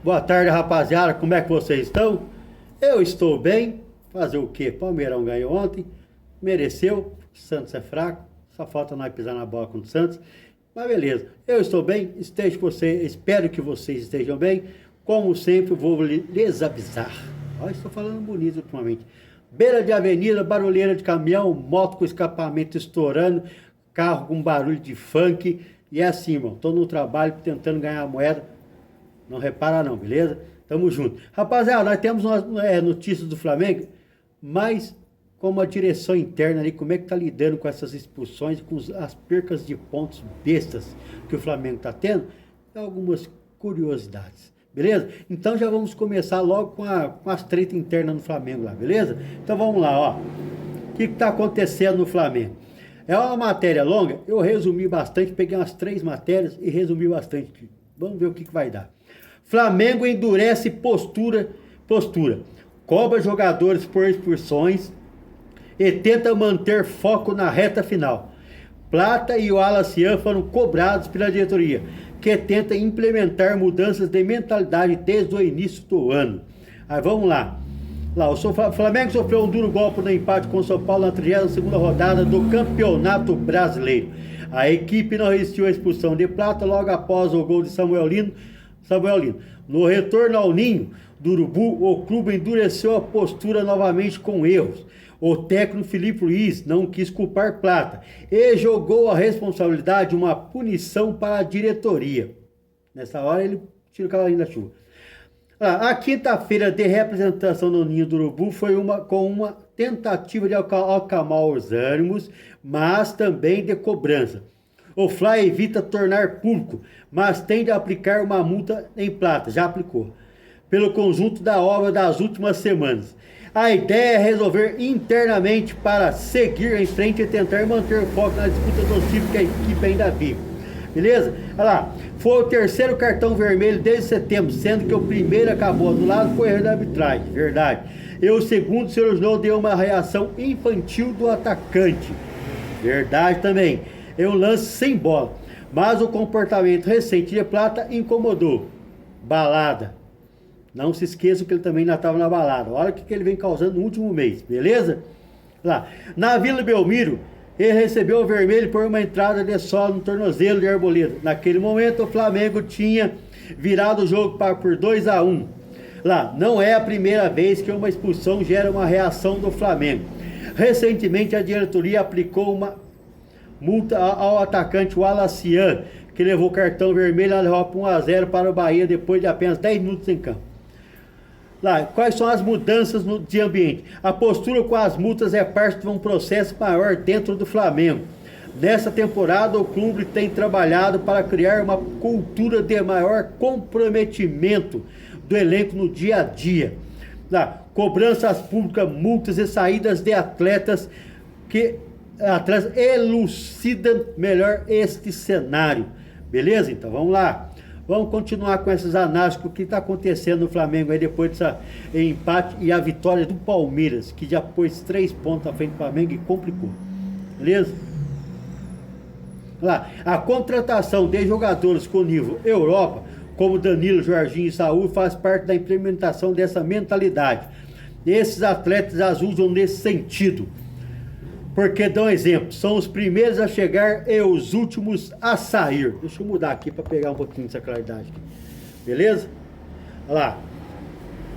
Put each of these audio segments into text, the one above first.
Boa tarde, rapaziada. Como é que vocês estão? Eu estou bem. Fazer o quê? Palmeirão ganhou ontem. Mereceu. Santos é fraco. Só falta nós pisar na bola com o Santos. Mas beleza. Eu estou bem. Espero que vocês estejam bem. Como sempre, vou lhes avisar. Olha, estou falando bonito ultimamente. Beira de avenida, barulheira de caminhão, moto com escapamento estourando, carro com barulho de funk. E é assim, irmão. Estou no trabalho tentando ganhar moeda. Não repara não, beleza? Tamo junto. Rapaziada, nós temos notícias do Flamengo, mas como a direção interna ali, como é que tá lidando com essas expulsões, com as percas de pontos bestas que o Flamengo tá tendo, algumas curiosidades, beleza? Então já vamos começar logo com as tretas internas no Flamengo lá, beleza? Então vamos lá, ó. O que tá acontecendo no Flamengo? É uma matéria longa, eu resumi bastante, peguei umas 3 matérias e resumi bastante. Vamos ver o que vai dar. Flamengo endurece postura, cobra jogadores por expulsões e tenta manter foco na reta final. Plata e o Wallace foram cobrados pela diretoria, que tenta implementar mudanças de mentalidade desde o início do ano. Aí vamos lá. O Flamengo sofreu um duro golpe no empate com o São Paulo na 32ª rodada do Campeonato Brasileiro. A equipe não resistiu à expulsão de Plata logo após o gol de Samuel Lino. No retorno ao ninho do Urubu, o clube endureceu a postura novamente com erros. O técnico Filipe Luiz não quis culpar Plata e jogou a responsabilidade, uma punição para a diretoria. Nessa hora ele tira o cavalinho da chuva. A quinta-feira de representação no ninho do Urubu foi com uma tentativa de acalmar os ânimos, mas também de cobrança. O Fla evita tornar público, mas tende a aplicar uma multa em Plata, já aplicou, pelo conjunto da obra das últimas semanas. A ideia é resolver internamente para seguir em frente e tentar manter foco na disputa do título que a equipe ainda vive. Beleza? Olha lá, foi o terceiro cartão vermelho desde setembro, sendo que o primeiro acabou anulado por erro da arbitragem, verdade. E o segundo se originou de uma reação infantil do atacante, verdade também. É um lance sem bola, mas o comportamento recente de Plata incomodou. Balada. Não se esqueçam que ele também ainda estava na balada. Olha o que ele vem causando no último mês, beleza? Lá. Na Vila Belmiro, ele recebeu o vermelho por uma entrada de solo no tornozelo de Arboleda. Naquele momento, o Flamengo tinha virado o jogo por 2-1. Lá, não é a primeira vez que uma expulsão gera uma reação do Flamengo. Recentemente, a diretoria aplicou uma multa ao atacante Wallace, que levou cartão vermelho na derrota 1-0 para o Bahia depois de apenas 10 minutos em campo. Lá, quais são as mudanças de ambiente? A postura com as multas é parte de um processo maior dentro do Flamengo. Nessa temporada, o clube tem trabalhado para criar uma cultura de maior comprometimento do elenco no dia a dia. Lá, cobranças públicas, multas e saídas de atletas elucidam melhor este cenário. Beleza? Então vamos lá. Vamos continuar com essas análises do que está acontecendo no Flamengo aí depois desse empate e a vitória do Palmeiras, que já pôs 3 pontos à frente do Flamengo e complicou. Beleza? Lá, a contratação de jogadores com nível Europa, como Danilo, Jorginho e Saúl, faz parte da implementação dessa mentalidade. Esses atletas as usam nesse sentido. Porque dão exemplo, são os primeiros a chegar e os últimos a sair. Deixa eu mudar aqui para pegar um pouquinho dessa claridade aqui. Beleza? Olha lá.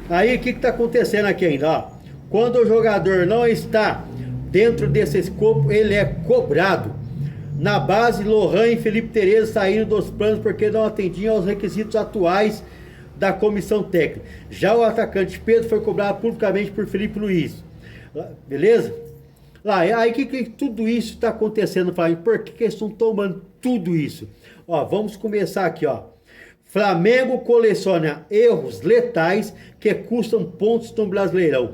Aí o que está acontecendo aqui ainda? Ó. Quando o jogador não está dentro desse escopo, ele é cobrado. Na base, Lohan e Felipe Tereza saíram dos planos porque não atendiam aos requisitos atuais da comissão técnica. Já o atacante Pedro foi cobrado publicamente por Filipe Luiz. Beleza? Lá, aí que tudo isso está acontecendo no Flamengo? Por que eles estão tomando tudo isso? Ó, vamos começar aqui, ó. Flamengo coleciona erros letais que custam pontos no Brasileirão.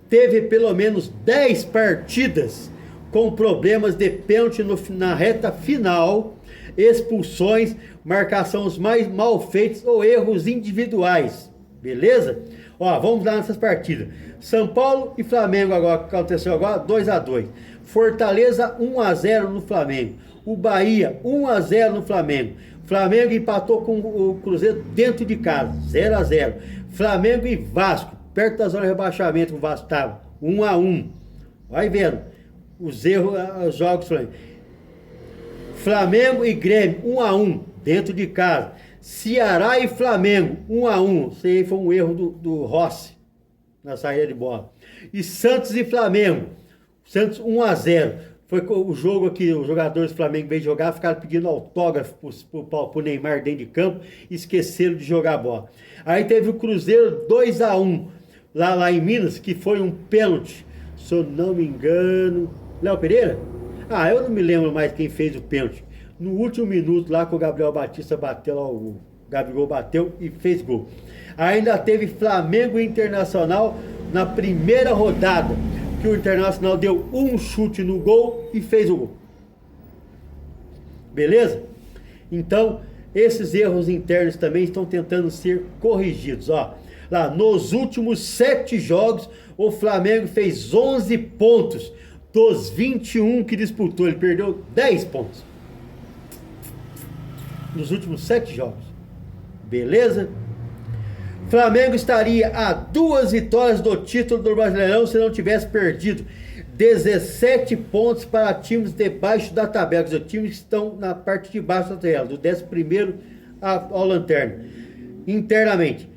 Teve pelo menos 10 partidas com problemas de pênalti na reta final, expulsões, marcações mais mal feitas ou erros individuais. Beleza? Ó, vamos lá nessas partidas. São Paulo e Flamengo agora, que aconteceu agora, 2-2. Fortaleza 1-0 no Flamengo. O Bahia 1-0 no Flamengo. Flamengo empatou com o Cruzeiro dentro de casa, 0-0. Flamengo e Vasco, perto da zona de rebaixamento, o Vasco estava 1-1. Vai vendo os erros, os jogos do Flamengo. Flamengo e Grêmio, 1-1, dentro de casa. Ceará e Flamengo, 1-1. Isso aí foi um erro do Rossi na saída de bola. E Santos e Flamengo, Santos 1-0. Foi o jogo que os jogadores do Flamengo veio jogar, ficaram pedindo autógrafo pro Neymar dentro de campo e esqueceram de jogar a bola. Aí teve o Cruzeiro 2-1 lá em Minas, que foi um pênalti, se eu não me engano. Léo Pereira? Ah, eu não me lembro mais quem fez o pênalti. No último minuto lá que o Gabriel Batista bateu, lá, o Gabigol bateu e fez gol. Ainda teve Flamengo e Internacional na primeira rodada, que o Internacional deu um chute no gol e fez o gol. Beleza? Então, esses erros internos também estão tentando ser corrigidos. Ó, lá, nos últimos 7 jogos, o Flamengo fez 11 pontos. Dos 21 que disputou, ele perdeu 10 pontos. Nos últimos 7 jogos. Beleza? Flamengo estaria a 2 vitórias do título do Brasileirão se não tivesse perdido 17 pontos para times debaixo da tabela, os times que estão na parte de baixo da tabela, do 11º ao lanterna. Internamente,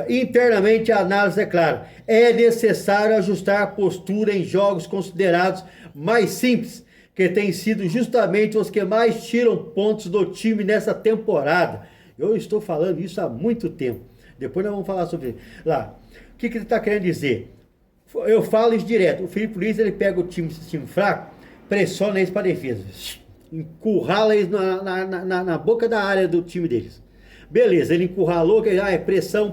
internamente a análise é clara. É necessário ajustar a postura em jogos considerados mais simples, que têm sido justamente os que mais tiram pontos do time nessa temporada. Eu estou falando isso há muito tempo. Depois nós vamos falar sobre isso. Lá, o que ele está querendo dizer? Eu falo isso direto. O Filipe Luiz, ele pega o time fraco, pressiona eles para a defesa, encurrala eles na boca da área do time deles. Beleza, ele encurralou, é pressão,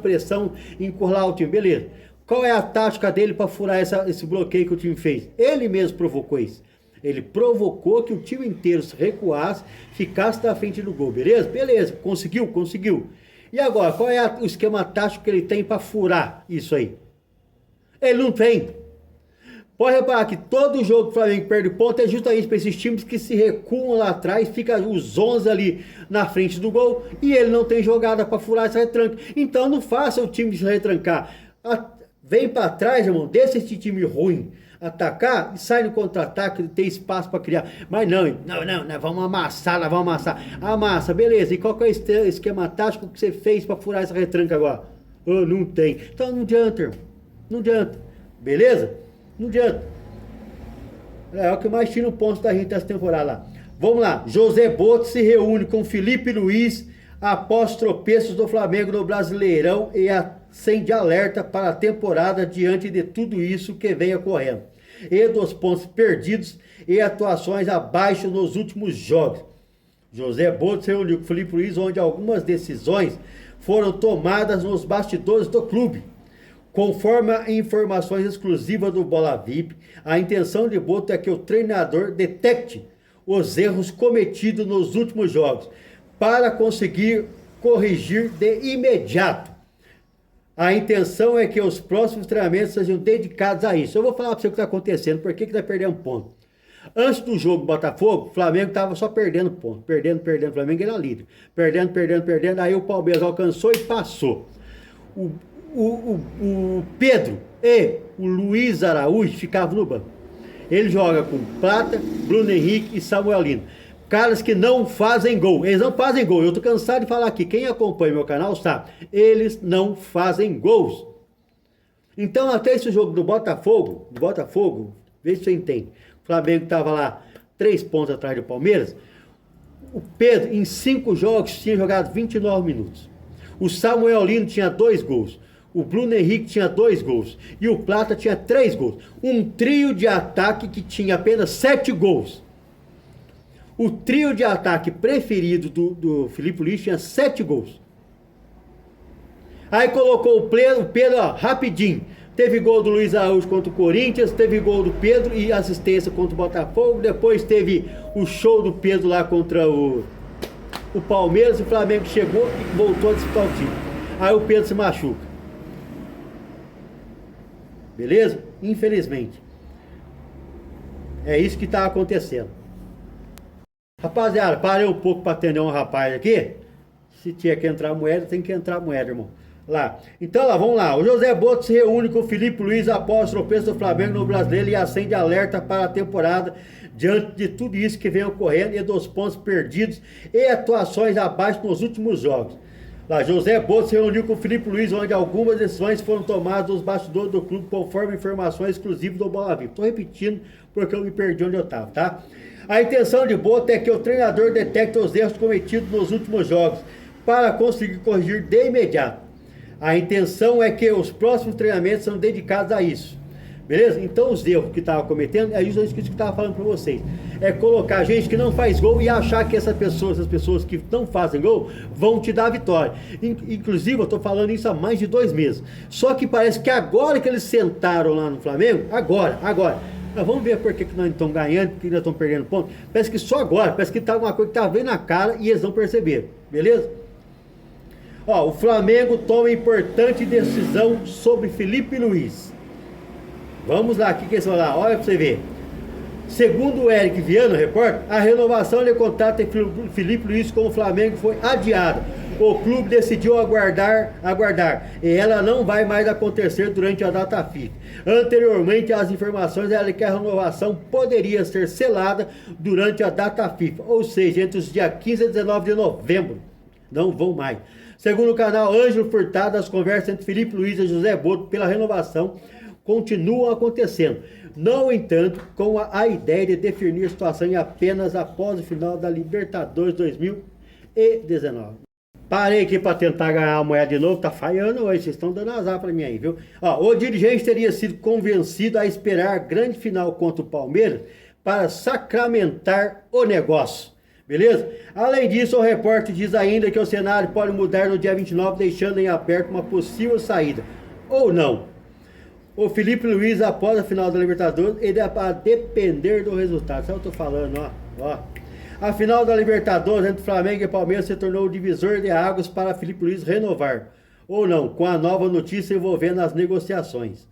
encurralar o time, beleza. Qual é a tática dele para furar esse bloqueio que o time fez? Ele mesmo provocou isso. Ele provocou que o time inteiro se recuasse, ficasse na frente do gol, beleza? Beleza, conseguiu. E agora, qual é o esquema tático que ele tem para furar isso aí? Ele não tem. Pode reparar que todo jogo que o Flamengo perde ponto é justamente para esses times que se recuam lá atrás, fica os 11 ali na frente do gol e ele não tem jogada para furar essa retranca. Então não faça o time se retrancar. Vem para trás, irmão, deixa esse time ruim atacar e sai no contra-ataque, tem espaço para criar. Mas não, nós vamos amassar. Amassa, beleza. E qual que é o esquema tático que você fez para furar essa retranca agora? Oh, não tem. Então não adianta, irmão. Não adianta. Beleza? Não adianta. É o que mais tira o ponto da gente nessa temporada lá. Vamos lá. José Boto se reúne com Filipe Luiz após tropeços do Flamengo no Brasileirão e acende alerta para a temporada diante de tudo isso que vem ocorrendo. E dos pontos perdidos e atuações abaixo nos últimos jogos. José Boto se reuniu com Filipe Luiz, onde algumas decisões foram tomadas nos bastidores do clube. Conforme informações exclusivas do Bola VIP, a intenção de Boto é que o treinador detecte os erros cometidos nos últimos jogos, para conseguir corrigir de imediato. A intenção é que os próximos treinamentos sejam dedicados a isso. Eu vou falar para você o que está acontecendo, por que está perdendo ponto. Antes do jogo Botafogo, o Flamengo estava só perdendo ponto. Perdendo, o Flamengo era líder. Perdendo, aí o Palmeiras alcançou e passou. O Pedro e o Luiz Araújo ficavam no banco. Ele joga com Plata, Bruno Henrique e Samuel Lino. Caras que não fazem gol. Eles não fazem gol. Eu tô cansado de falar aqui. Quem acompanha meu canal sabe. Eles não fazem gols. Então, até esse jogo do Botafogo, vê se você entende. O Flamengo tava lá 3 pontos atrás do Palmeiras. O Pedro, em 5 jogos, tinha jogado 29 minutos. O Samuel Lino tinha 2 gols. O Bruno Henrique tinha 2 gols. E o Plata tinha 3 gols. Um trio de ataque que tinha apenas 7 gols. O trio de ataque preferido do Filipe Luiz tinha 7 gols. Aí colocou o Pedro, ó, rapidinho. Teve gol do Luiz Araújo contra o Corinthians, teve gol do Pedro e assistência contra o Botafogo. Depois teve o show do Pedro lá contra o Palmeiras. O Flamengo chegou e voltou a disputar o time. Aí o Pedro se machuca. Beleza? Infelizmente. É isso que está acontecendo. Rapaziada, parei um pouco para atender um rapaz aqui. Se tinha que entrar moeda, tem que entrar moeda, irmão. Lá. Então, lá, vamos lá. O José Boto se reúne com o Felipe Luiz após o tropeço do Flamengo no Brasileiro e acende alerta para a temporada diante de tudo isso que vem ocorrendo e dos pontos perdidos e atuações abaixo nos últimos jogos. Lá, José Boto se reuniu com o Felipe Luiz, onde algumas decisões foram tomadas nos bastidores do clube, conforme informações exclusivas do Bola Viva. Estou repetindo porque eu me perdi onde eu estava, tá? A intenção de Boto é que o treinador detecte os erros cometidos nos últimos jogos para conseguir corrigir de imediato. A intenção é que os próximos treinamentos sejam dedicados a isso. Beleza? Então os erros que estava cometendo, é isso que eu estava falando para vocês. É colocar gente que não faz gol e achar que essas pessoas que não fazem gol vão te dar a vitória. Inclusive, eu estou falando isso há mais de 2 meses. Só que parece que agora que eles sentaram lá no Flamengo, agora. Nós vamos ver por que nós não estamos ganhando, porque nós estamos perdendo ponto. Parece que só agora, parece que está uma coisa que está vendo na cara e eles não perceberam. Beleza? Ó, o Flamengo toma importante decisão sobre Felipe Luiz. Vamos lá, o que eles vão lá? Olha pra você ver. Segundo o Eric Viano, repórter, a renovação de contrato de Felipe Luiz com o Flamengo foi adiada. O clube decidiu aguardar, e ela não vai mais acontecer durante a data FIFA. Anteriormente, as informações eram que a renovação poderia ser selada durante a data FIFA, ou seja, entre os dias 15 e 19 de novembro. Não vão mais. Segundo o canal Ângelo Furtado, as conversas entre Felipe Luiz e José Boto pela renovação continuam acontecendo. No entanto, com a ideia de definir a situação apenas após o final da Libertadores 2019. Parei aqui para tentar ganhar a moeda de novo, tá falhando hoje, vocês estão dando azar para mim aí, viu? Ó, o dirigente teria sido convencido a esperar a grande final contra o Palmeiras para sacramentar o negócio. Beleza? Além disso, o repórter diz ainda que o cenário pode mudar no dia 29, deixando em aberto uma possível saída. Ou não. O Felipe Luiz, após a final da Libertadores, ele é para depender do resultado. Sabe o que eu tô falando, ó? A final da Libertadores entre Flamengo e Palmeiras se tornou o divisor de águas para Felipe Luiz renovar. Ou não, com a nova notícia envolvendo as negociações.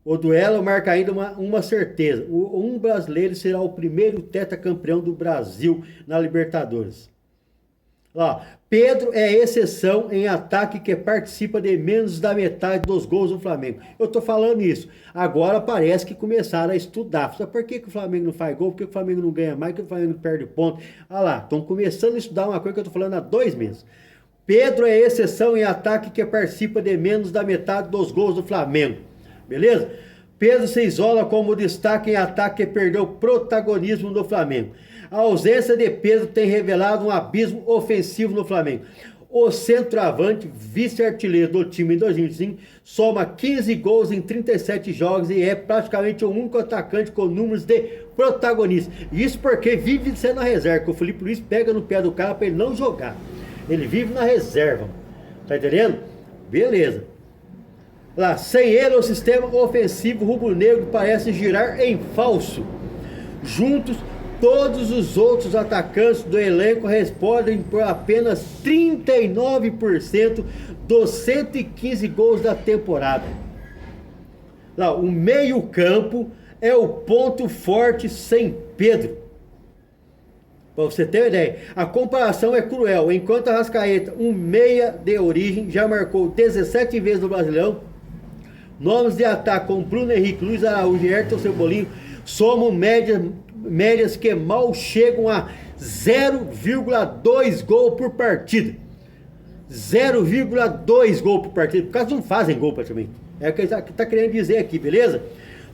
O duelo marca ainda uma certeza. Um brasileiro será o primeiro tetracampeão do Brasil na Libertadores. Ó, Pedro é exceção em ataque que participa de menos da metade dos gols do Flamengo. Eu tô falando isso. Agora parece que começaram a estudar. Sabe por que o Flamengo não faz gol? Por que o Flamengo não ganha mais? Por que o Flamengo não perde ponto? Olha lá, estão começando a estudar uma coisa que eu tô falando há 2 meses. Pedro é exceção em ataque que participa de menos da metade dos gols do Flamengo. Beleza? Pedro se isola como destaque em ataque que perdeu protagonismo no Flamengo. A ausência de Pedro tem revelado um abismo ofensivo no Flamengo. O centroavante, vice-artilheiro do time em 2025, soma 15 gols em 37 jogos e é praticamente o único atacante com números de protagonista. Isso porque vive sendo a reserva, que o Felipe Luiz pega no pé do cara para ele não jogar. Ele vive na reserva. Tá entendendo? Beleza. Lá, sem ele, o sistema ofensivo rubro-negro parece girar em falso. Juntos, todos os outros atacantes do elenco respondem por apenas 39% dos 115 gols da temporada. Lá, o meio-campo é o ponto forte sem Pedro. Para você ter uma ideia, a comparação é cruel. Enquanto a Arrascaeta, um meia de origem, já marcou 17 vezes no Brasileirão, nomes de ataque como Bruno Henrique, Luiz Araújo e Ayrton Cebolinha somam médias que mal chegam a 0,2 gol por partida. 0,2 gol por partida. Por causa não fazem gol praticamente. É o que ele está querendo dizer aqui, beleza?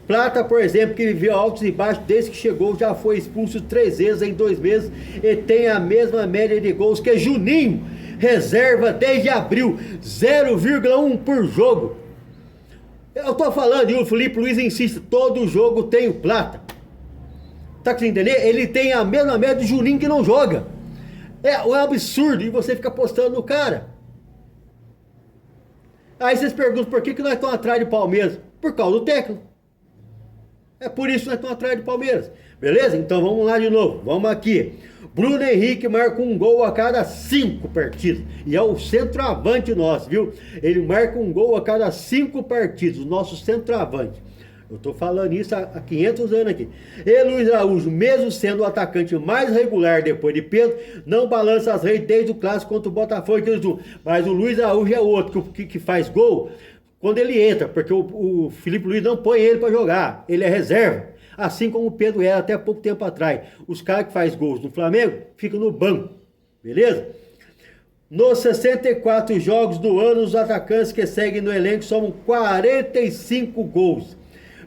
Plata, por exemplo, que viveu altos e baixos desde que chegou, já foi expulso 3 vezes em 2 meses e tem a mesma média de gols que Juninho, reserva desde abril, 0,1 por jogo. Eu tô falando, e o Felipe Luiz insiste, todo jogo tem o Plata. Tá conseguindo entender? Ele tem a mesma média do Juninho que não joga. É um absurdo, e você fica apostando no cara. Aí vocês perguntam por que nós estamos atrás de Palmeiras? Por causa do técnico. É por isso que nós estamos atrás de Palmeiras. Beleza? Então vamos lá de novo. Vamos aqui. Bruno Henrique marca um gol a cada 5 partidas. E é o centroavante nosso, viu? Ele marca um gol a cada 5 partidas. O nosso centroavante. Eu tô falando isso há 500 anos aqui. E Luiz Araújo, mesmo sendo o atacante mais regular depois de Pedro, não balança as redes desde o clássico contra o Botafogo. Mas o Luiz Araújo é outro que faz gol quando ele entra, porque o Felipe Luiz não põe ele para jogar, ele é reserva. Assim como o Pedro era até pouco tempo atrás. Os caras que fazem gols no Flamengo ficam no banco, beleza? Nos 64 jogos do ano, os atacantes que seguem no elenco somam 45 gols.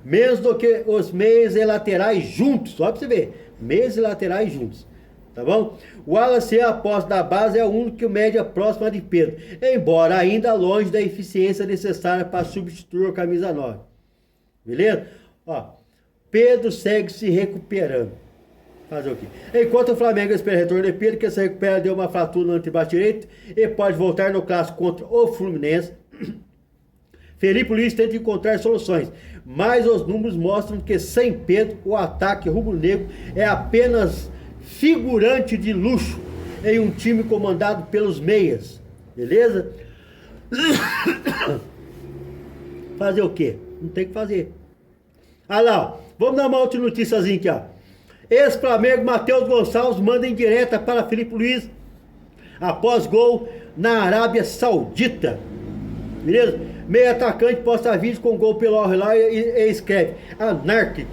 Menos do que os meias e laterais juntos. Só pra você ver. Meias e laterais juntos. Tá bom? O Wallace, a aposta da base, é o único que média próxima de Pedro. Embora ainda longe da eficiência necessária para substituir a camisa 9. Beleza? Ó. Pedro segue se recuperando. Fazer o quê? Enquanto o Flamengo espera retorno de Pedro, que se recupera, deu uma fratura no antebraço direito e pode voltar no clássico contra o Fluminense. Felipe Luiz tenta encontrar soluções, mas os números mostram que sem Pedro, o ataque rubro-negro é apenas figurante de luxo em um time comandado pelos meias. Beleza? Fazer o quê? Não tem o que fazer. Ah lá, ó. Vamos dar uma outra noticiazinha aqui, ó. Ex-Flamengo Matheus Gonçalves manda em direta para Felipe Luiz após gol na Arábia Saudita. Beleza? Meio atacante posta vídeo com gol pelo Al-Hilal e escreve: anárquico.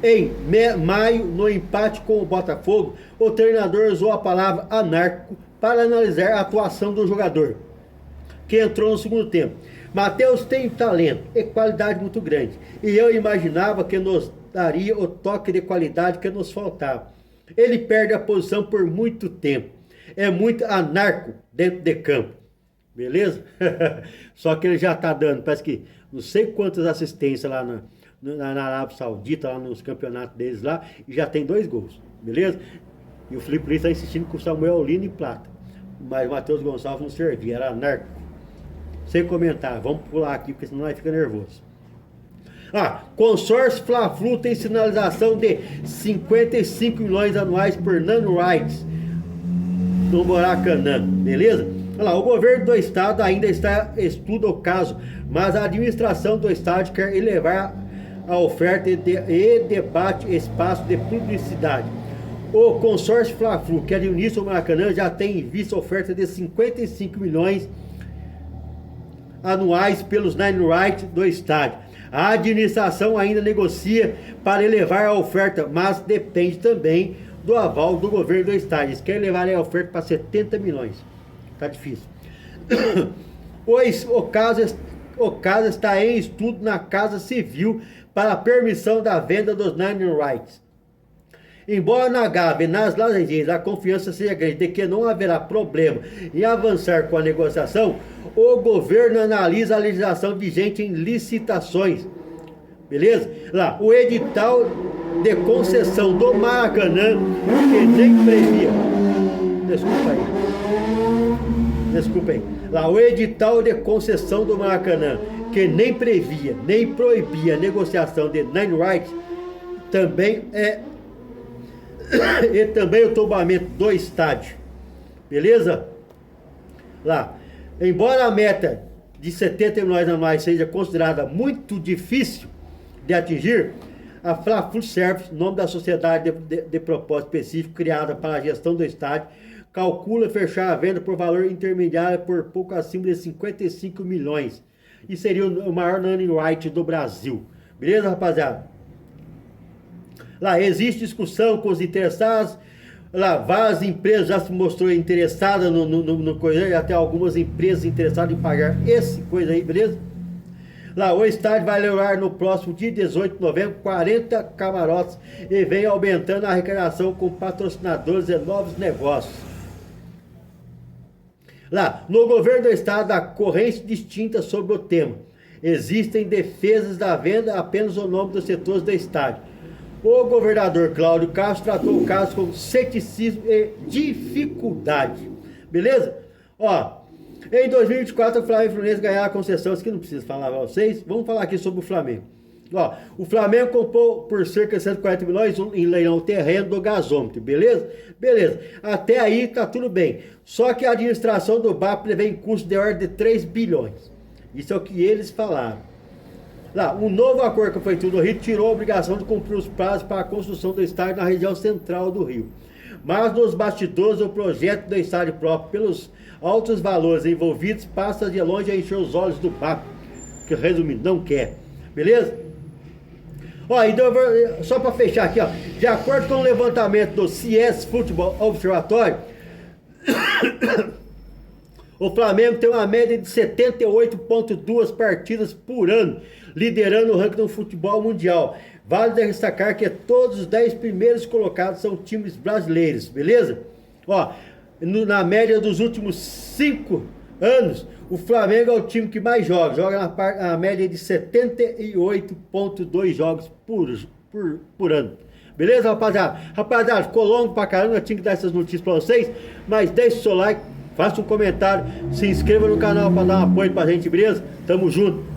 Em maio, no empate com o Botafogo, o treinador usou a palavra anárquico para analisar a atuação do jogador, que entrou no segundo tempo. Matheus tem talento e qualidade muito grande, e eu imaginava que nos daria o toque de qualidade que nos faltava. Ele perde a posição por muito tempo. É muito anarco dentro de campo. Beleza? Só que ele já tá dando, parece que não sei quantas assistências lá na Arábia Saudita, lá nos campeonatos deles lá, e já tem 2 gols. Beleza? E o Felipe Luiz está insistindo com o Samuel Lino em plata. Mas o Matheus Gonçalves não servia, era anarco. Sem comentar, vamos pular aqui, porque senão nós fica nervoso. Consórcio Fla-Flu tem sinalização de 55 milhões anuais por nano-rights no Maracanã, beleza? Olha lá, o governo do estado ainda estuda o caso, mas a administração do estado quer elevar a oferta e debate espaço de publicidade. O consórcio Fla-Flu, que administra o Maracanã, já tem em vista a oferta de 55 milhões anuais pelos nano-rights do estádio. A administração ainda negocia para elevar a oferta, mas depende também do aval do governo do estado. Eles querem levar a oferta para 70 milhões. Tá difícil. O caso está em estudo na Casa Civil para a permissão da venda dos nano-rights. Embora na Gávea e nas Laranjeiras a confiança seja grande de que não haverá problema em avançar com a negociação, o governo analisa a legislação vigente em licitações. Beleza? Lá, o edital de concessão do Maracanã, que nem previa. Desculpa aí. Lá, o edital de concessão do Maracanã, que nem previa, nem proibia a negociação de nano-rights, também e também o tombamento do estádio. Beleza? Lá, embora a meta de 70 milhões anuais seja considerada muito difícil de atingir, a Fla-Flu Service, nome da sociedade de propósito específico criada para a gestão do estádio, calcula fechar a venda por valor intermediário por pouco acima de 55 milhões. E seria o maior nano-right do Brasil. Beleza, rapaziada? Lá, existe discussão com os interessados. Lá, várias empresas já se mostrou interessadas no coisa, até algumas empresas interessadas em pagar esse coisa aí, beleza? Lá, o estádio vai levar no próximo dia 18 de novembro 40 camarotes e vem aumentando a arrecadação com patrocinadores e novos negócios. Lá, no governo do estado há correntes distintas sobre o tema. Existem defesas da venda apenas o nome dos setores do estádio. O governador Cláudio Castro tratou o caso com ceticismo e dificuldade. Beleza? Ó, em 2024 o Flamengo e o Fluminense ganharam a concessão. Isso que não precisa falar para vocês. Vamos falar aqui sobre o Flamengo. Ó, o Flamengo comprou por cerca de 140 milhões em leilão o terreno do gasômetro. Beleza? Beleza. Até aí tá tudo bem. Só que a administração do BAP prevê em custo de ordem de 3 bilhões. Isso é o que eles falaram. Lá, um novo acordo com a Prefeitura do Rio tirou a obrigação de cumprir os prazos para a construção do estádio na região central do Rio. Mas nos bastidores, o projeto do estádio próprio, pelos altos valores envolvidos, passa de longe a encher os olhos do papo, que resumindo, não quer. Beleza? Ó, então, só para fechar aqui, ó, de acordo com o levantamento do CS Futebol Observatório, o Flamengo tem uma média de 78,2 partidas por ano, liderando o ranking do futebol mundial. Vale destacar que todos os 10 primeiros colocados são times brasileiros, beleza? Ó, na média dos últimos 5 anos, o Flamengo é o time que mais joga na média de 78,2 jogos por ano. Beleza, rapaziada? Rapaziada, ficou longo pra caramba, eu tinha que dar essas notícias pra vocês, mas deixe o seu like, faça um comentário, se inscreva no canal pra dar um apoio pra gente, beleza? Tamo junto!